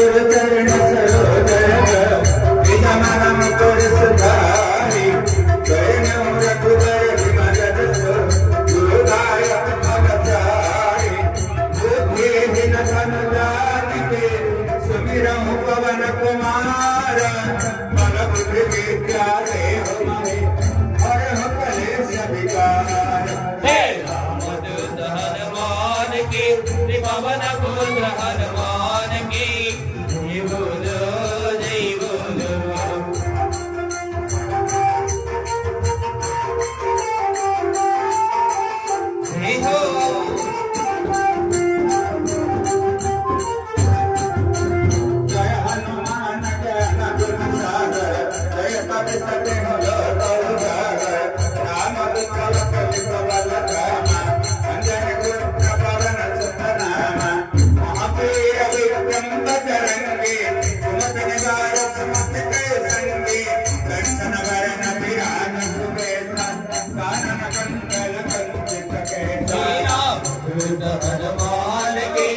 गुरु चरण सरोवर निज मन मुकुर सुधारी करुण रघुबर विमल जसु गुरु गायक फलचारी बुद्धि दिन धन जानिके सुमिरहु पवन कुमार मन बुद्धि विद्या देव महि हर कलेश विकार रामदूत हनुमान की पवन पुत्र हनुमान की जय बोलो जय बोलो। जय हो जय हनुमान ज्ञान गुण सागर जय कपि सति राम विकल कवि प्रबल राम अंजन पुत्र पवन सुत नाम महावीर विक्रम बजरंगी सुमत निवार सुमत के संगी दर्शन वरण विराज सुबेसा कानन कुंडल कंचित केसा। रामदूत हनुमान की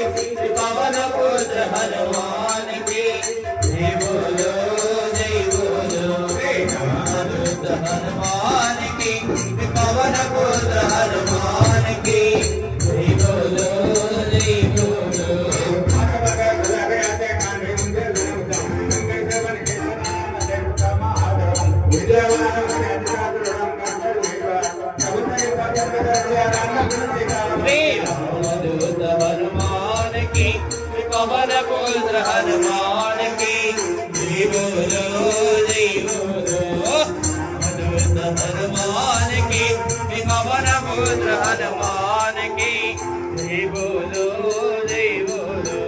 पवन पुत्र हनुमान की जय बोलो जय बोलो। रामदूत हनुमान की पवन पुत्र हनुमान की जय बोलो जय बोलो। रामदूत हनुमान की पवन पुत्र हनुमान की जय बोलो जय बोलो। रामदूत हनुमान की पवन पुत्र हनुमान की जय बोलो जय बोलो।